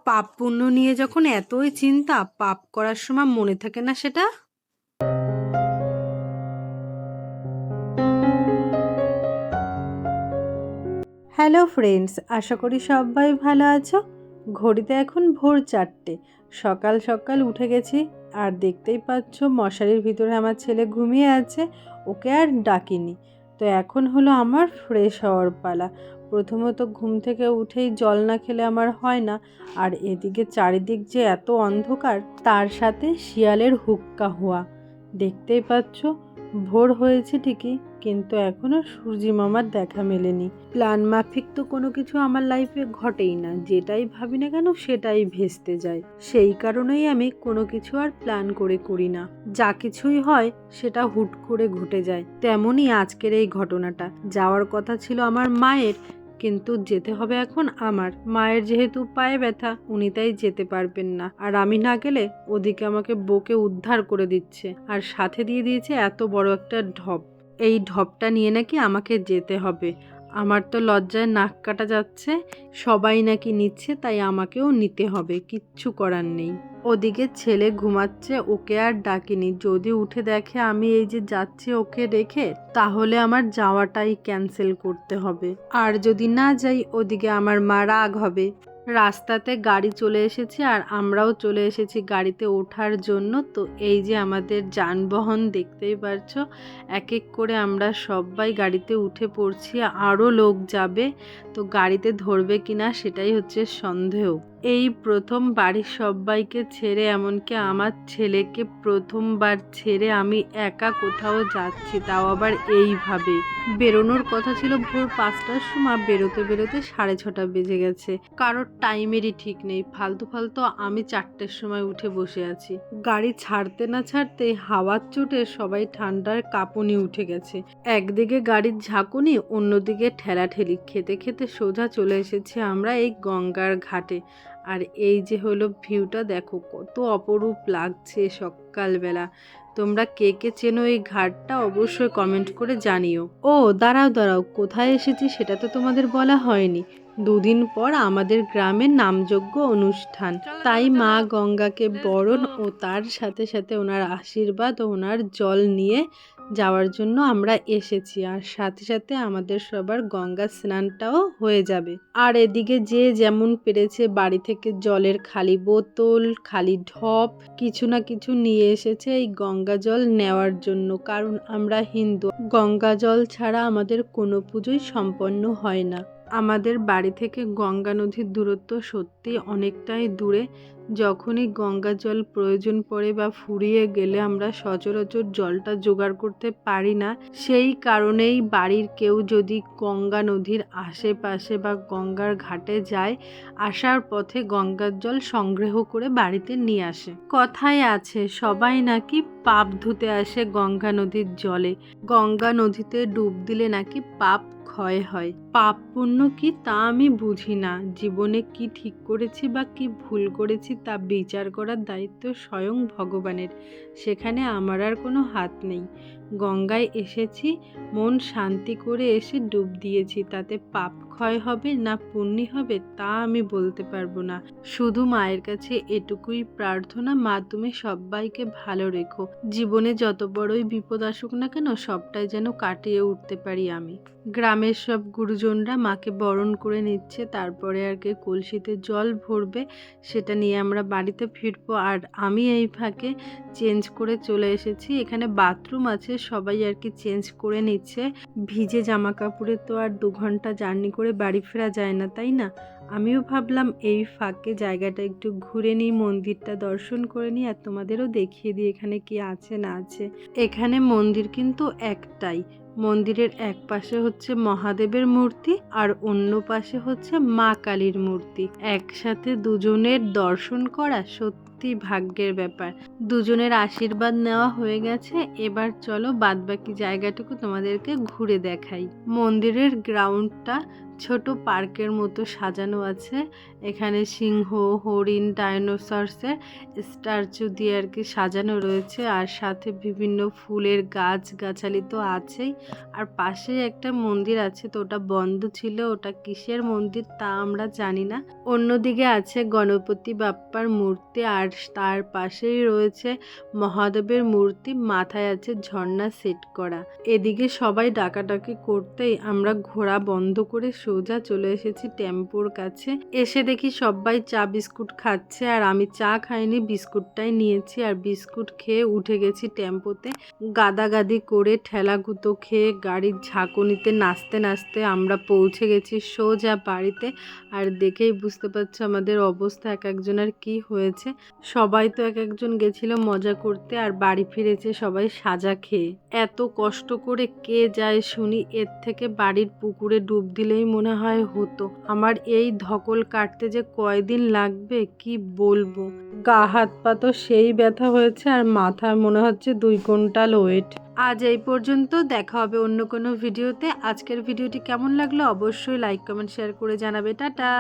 পাপ পুণ্য নিয়ে যখন এতই চিন্তা, পাপ করার সময় মনে থাকে না সেটা। হ্যালো ফ্রেন্ডস, আশা করি সবাই ভালো আছো। ঘড়িতে এখন ভোর 4টে। সকাল সকাল উঠে গেছি, আর দেখতেই পাচ্ছ মশারির ভিতরে আমার ছেলে ঘুমিয়ে আছে, ওকে আর ডাকিনি। তো এখন হলো আমার ফ্রেশ হওয়ার পালা। প্রথমত ঘুম থেকে উঠেই জল না খেলে আমার হয় না। আর এদিকে চারিদিক যে এত অন্ধকার, তার সাথে শিয়ালের হুক্কা হওয়া। দেখতেই পাচ্ছ ভোর হয়েছে ঠিকই, কিন্তু এখনো সূর্যি মামার দেখা মেলেনি। প্ল্যান মাফিক তো কোনো কিছু আমার লাইফে ঘটেই না, যেটাই ভাবি না কেন সেটাই ভেস্তে যায়। সেই কারণেই আমি কোনো কিছু আর প্ল্যান করে করি না, যা কিছুই হয় সেটা হুট করে ঘটে যায়। তেমনই আজকের এই ঘটনাটা। যাওয়ার কথা ছিল আমার মায়ের, কিন্তু যেতে হবে এখন আমার। মায়ের যেহেতু পায়ে ব্যথা, উনি তাই যেতে পারবেন না। আর আমি না গেলে ওদিকে আমাকে বকে উদ্ধার করে দিচ্ছে, আর সাথে দিয়ে দিয়েছে এত বড় একটা ঢপ। এই ঢপটা নিয়ে নাকি আমাকে যেতে হবে। আমার তো লজ্জায় নাক কাটা যাচ্ছে। সবাই নাকি নিচ্ছে, তাই আমাকেও নিতে হবে, কিচ্ছু করার নেই। ওদিকে ছেলে ঘুমাচ্ছে, ওকে আর ডাকিনি। যদি উঠে দেখে আমি এই যে যাচ্ছি ওকে রেখে, তাহলে আমার যাওয়াটাই ক্যান্সেল করতে হবে। আর যদি না যাই, ওদিকে আমার মা রাগ হবে। রাস্তাতে গাড়ি চলে এসেছে, আর আমরাও চলে এসেছি গাড়িতে ওঠার জন্য। তো এই যে আমাদের যানবাহন দেখতেই পারছো, এক এক করে আমরা সবাই গাড়িতে উঠে পড়ছি। আরও লোক যাবে, তো গাড়িতে ধরবে কিনা সেটাই হচ্ছে সন্দেহ। এই প্রথম বাড়ির সবাইকে ছেড়ে, এমনকি আমার ছেলেকে প্রথমবার ছেড়ে আমি একা কোথাও যাচ্ছি, তাও আবার এইভাবে। বেরোনোর কথা ছিল ভোর 5টার সময়, বেরোতে বেরোতে 6:30 বেজে গেছে। কারোর টাইমেরই ঠিক নেই। ফালতু ফালতু আমি 4টের সময় উঠে বসে আছি। গাড়ি ছাড়তে না ছাড়তে হাওয়ার চোটে সবাই ঠান্ডার কাঁপুনি উঠে গেছে। একদিকে গাড়ির ঝাঁকুনি, অন্যদিকে ঠেলাঠেলি। খেতে খেতে সোজা চলে এসেছি আমরা এই গঙ্গার ঘাটে। আর এই যে হলো ভিউটা, দেখো কত অপরূপ লাগছে সকালবেলা। তোমরা কে কে চেনো এই ঘাটটা, অবশ্যই কমেন্ট করে জানিও। ও দাঁড়াও দাঁড়াও, কোথায় এসেছি সেটা তো তোমাদের বলা হয়নি। 2 দিন পর আমাদের গ্রামের নামযজ্ঞ অনুষ্ঠান, তাই মা গঙ্গাকে বরণ ও তার সাথে সাথে ওনার আশীর্বাদ ও ওনার জল নিয়ে যাওয়ার জন্য আমরা এসেছি। আর সাথে সাথে আমাদের সবার গঙ্গা স্নানটাও হয়ে যাবে। আর এদিকে যে যেমন পেরেছে বাড়ি থেকে জলের খালি বোতল, খালি ঢপ, কিছু না কিছু নিয়ে এসেছে এই গঙ্গা জল নেওয়ার জন্য। কারণ আমরা হিন্দু, গঙ্গা জল ছাড়া আমাদের কোনো পুজোই সম্পন্ন হয় না। আমাদের বাড়ি থেকে গঙ্গা নদীর দূরত্ব সত্যি অনেকটাই দূরে। যখনই গঙ্গা জল প্রয়োজন পড়ে বা ফুরিয়ে গেলে আমরা সচরাচর জলটা জোগাড় করতে পারি না। সেই কারণেই বাড়ির কেউ যদি গঙ্গা নদীর আশেপাশে বা গঙ্গার ঘাটে যায়, আসার পথে গঙ্গার জল সংগ্রহ করে বাড়িতে নিয়ে আসে। কথায় আছে সবাই নাকি পাপ ধুতে আসে গঙ্গা নদীর জলে। গঙ্গা নদীতে ডুব দিলে নাকি পাপ ক্ষয় হয়। পাপ পুণ্য কি তা আমি বুঝি না। জীবনে কি ঠিক করেছি বা কি ভুল করেছি তা বিচার করার দায়িত্ব স্বয়ং ভগবানের। সেখানে আমার আর কোনো হাত নেই। গঙ্গায় এসেছি, মন শান্তি করে এসে ডুব দিয়েছি। তাতে পাপ ক্ষয় হবে না পুণ্যি হবে তা আমি বলতে পারবো না। শুধু মায়ের কাছে এটুকুই প্রার্থনা, মা তুমি সবাইকে ভালো রেখো। জীবনে যত বড়ই বিপদ আসুক না কেন, সবটাই যেন কাটিয়ে উঠতে পারি আমি। গ্রামের সব গুরুজনরা মাকে বরণ করে নিচ্ছে, তারপরে আর কি কলসিতে জল ভরবে, সেটা নিয়ে আমরা বাড়িতে ফিরবো। আর আমি এই ফাঁকে চেঞ্জ করে চলে এসেছি। এখানে বাথরুম আছে, সবাই আর কি চেঞ্জ করে নিচ্ছে। ভিজে জামা কাপড়ে তো আর 2 ঘন্টা জার্নি করে বাড়ি ফেরা যায় না, তাই না? আমিও ভাবলাম এই ফাঁকে জায়গাটা একটু ঘুরে নিই, মন্দিরটা দর্শন করে নিই, আর তোমাদেরও দেখিয়ে দিই এখানে কি আছে না আছে। এখানে মন্দির কিন্তু একটাই। মন্দিরের এক পাশে হচ্ছে মহাদেবের মূর্তি, আর অন্য পাশে হচ্ছে মা কালীর মূর্তি। একসাথে দুজনের দর্শন করা সত্যি সত্যি ভাগ্যের ব্যাপার। দুজনের আশীর্বাদ নেওয়া হয়ে গেছে, এবার চলো বাদবাকি জায়গাটুকু তোমাদেরকে ঘুরে দেখাই। মন্দিরের গ্রাউন্ডটা ছোট পার্কের মতো সাজানো আছে। এখানে সিংহ, হরিণ, ডাইনোসরসের স্ট্যাচু দিয়ে আর কি সাজানো রয়েছে, আর সাথে বিভিন্ন ফুলের গাছগাছালি তো আছেই। আর পাশে একটা মন্দির আছে, তো ওটা বন্ধ ছিল, ওটা কিসের মন্দির তা আমরা জানি না। অন্যদিকে আছে গণপতি বাপ্পার মূর্তি, আর তার পাশেই রয়েছে মহাদেবের মূর্তি, মাথায় আছে ঝর্ণা সেট করা। এদিকে সবাই ডাকাডাকি করতেই আমরা ঘোড়া বন্ধ করে সোজা চলে এসেছি টেম্পোর কাছে। এসে দেখি সবাই চা বিস্কুট খাচ্ছে, আর আমি চা খাইনি, বিস্কুটটাই নিয়েছি। আর বিস্কুট খেয়ে উঠে গেছি টেম্পোতে। গাদাগাদি করে ঠেলাগুতো খেয়ে গাড়ির ঝাঁকুনিতে নাচতে নাচতে আমরা পৌঁছে গেছি সোজা বাড়িতে। আর দেখেই বুঝতে পারছো আমাদের অবস্থা এক একজনের কি হয়েছে। সবাই তো এক একজন গেছিল মজা করতে, আর বাড়ি ফিরেছে সবাই সাজা খেয়ে। এত কষ্ট করে কে যায় শুনি, এর থেকে বাড়ির পুকুরে ডুব দিলেই মনে হয় হতো। আমার এই ধকল কাটতে যে কয়দিন লাগবে কি বলবো। গা হাত পা তো সেই ব্যথা হয়েছে, আর মাথায় মনে হচ্ছে 2 কুইন্টাল ওয়েট। আজ এই পর্যন্ত, দেখা হবে অন্য কোনো ভিডিওতে। আজকের ভিডিওটি কেমন লাগলো অবশ্যই লাইক কমেন্ট শেয়ার করে জানাবে। টাটা।